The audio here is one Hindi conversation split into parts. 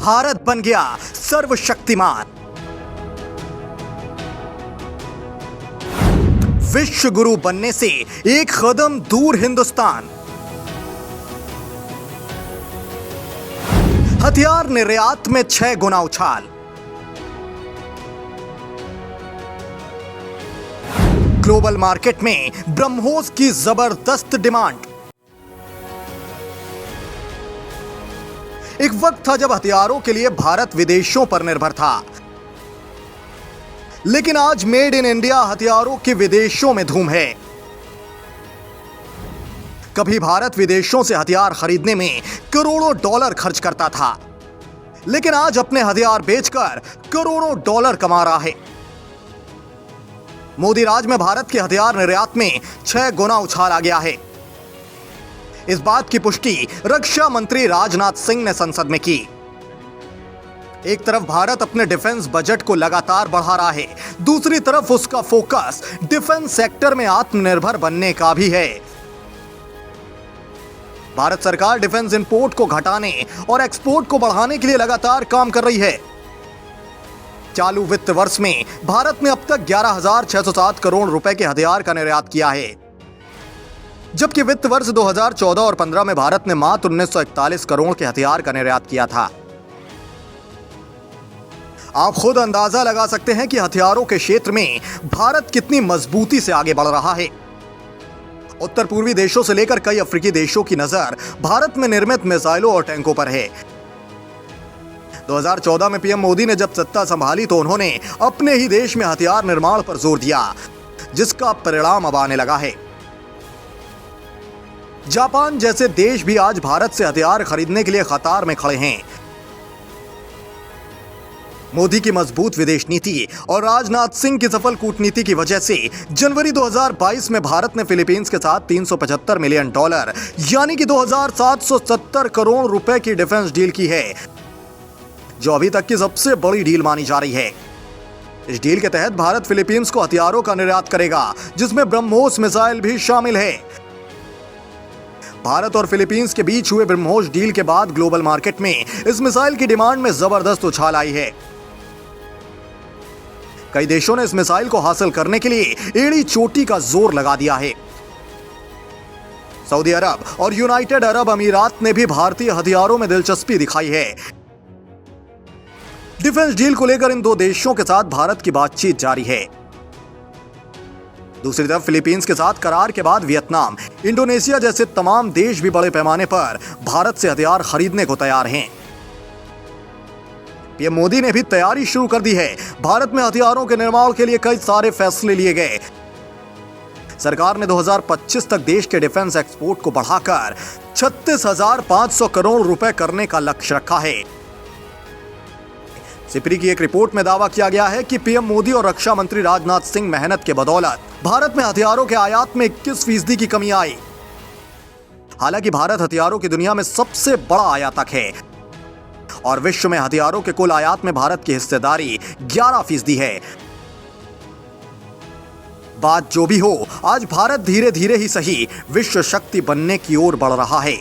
भारत बन गया सर्वशक्तिमान। विश्व गुरु बनने से एक कदम दूर हिंदुस्तान। हथियार निर्यात में 6 गुना उछाल। ग्लोबल मार्केट में ब्रह्मोस की जबरदस्त डिमांड। एक वक्त था जब हथियारों के लिए भारत विदेशों पर निर्भर था, लेकिन आज मेड इन इंडिया हथियारों के विदेशों में धूम है। कभी भारत विदेशों से हथियार खरीदने में करोड़ों डॉलर खर्च करता था, लेकिन आज अपने हथियार बेचकर करोड़ों डॉलर कमा रहा है। मोदी राज में भारत के हथियार निर्यात में 6 गुना उछाल आ गया है। इस बात की पुष्टि रक्षा मंत्री राजनाथ सिंह ने संसद में की। एक तरफ भारत अपने डिफेंस बजट को लगातार बढ़ा रहा है, दूसरी तरफ उसका फोकस डिफेंस सेक्टर में आत्मनिर्भर बनने का भी है। भारत सरकार डिफेंस इंपोर्ट को घटाने और एक्सपोर्ट को बढ़ाने के लिए लगातार काम कर रही है। चालू वित्त वर्ष में भारत ने अब तक 11,607 करोड़ रुपए के हथियार का निर्यात किया है, जबकि वित्त वर्ष 2014 और 15 में भारत ने मात्र 1941 करोड़ के हथियार का निर्यात किया था। आप खुद अंदाजा लगा सकते हैं कि हथियारों के क्षेत्र में भारत कितनी मजबूती से आगे बढ़ रहा है। उत्तर पूर्वी देशों से लेकर कई अफ्रीकी देशों की नजर भारत में निर्मित मिसाइलों और टैंकों पर है। 2014 में पीएम मोदी ने जब सत्ता संभाली तो उन्होंने अपने ही देश में हथियार निर्माण पर जोर दिया, जिसका परिणाम अब आने लगा है। जापान जैसे देश भी आज भारत से हथियार खरीदने के लिए कतार में खड़े हैं। मोदी की मजबूत विदेश नीति और राजनाथ सिंह की सफल कूटनीति की वजह से जनवरी 2022 में भारत ने फिलीपींस के साथ 375 मिलियन डॉलर यानी कि 2,770 करोड़ रुपए की डिफेंस डील की है, जो अभी तक की सबसे बड़ी डील मानी जा रही है। इस डील के तहत भारत फिलीपींस को हथियारों का निर्यात करेगा, जिसमें ब्रह्मोस मिसाइल भी शामिल है। भारत और फिलीपींस के बीच हुए ब्रह्मोस डील के बाद ग्लोबल मार्केट में इस मिसाइल की डिमांड में जबरदस्त उछाल आई है। कई देशों ने इस मिसाइल को हासिल करने के लिए एड़ी चोटी का जोर लगा दिया है। सऊदी अरब और यूनाइटेड अरब अमीरात ने भी भारतीय हथियारों में दिलचस्पी दिखाई है। डिफेंस डील को लेकर इन दो देशों के साथ भारत की बातचीत जारी है। दूसरी तरफ फिलीपींस के साथ करार के बाद वियतनाम, इंडोनेशिया जैसे तमाम देश भी बड़े पैमाने पर भारत से हथियार खरीदने को तैयार हैं। पीएम मोदी ने भी तैयारी शुरू कर दी है। भारत में हथियारों के निर्माण के लिए कई सारे फैसले लिए गए। सरकार ने 2025 तक देश के डिफेंस एक्सपोर्ट को बढ़ाकर 36,500 करोड़ रुपए करने का लक्ष्य रखा है। सिपरी की एक रिपोर्ट में दावा किया गया है कि पीएम मोदी और रक्षा मंत्री राजनाथ सिंह मेहनत के बदौलत भारत में हथियारों के आयात में 21% की कमी आई। हालांकि भारत हथियारों की दुनिया में सबसे बड़ा आयातक है और विश्व में हथियारों के कुल आयात में भारत की हिस्सेदारी 11% है। बात जो भी हो, आज भारत धीरे धीरे ही सही विश्व शक्ति बनने की ओर बढ़ रहा है।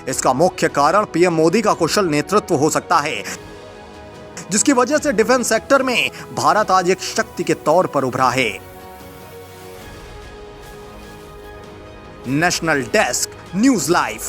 इसका मुख्य कारण पीएम मोदी का कुशल नेतृत्व हो सकता है, जिसकी वजह से डिफेंस सेक्टर में भारत आज एक शक्ति के तौर पर उभरा है। National desk, news live.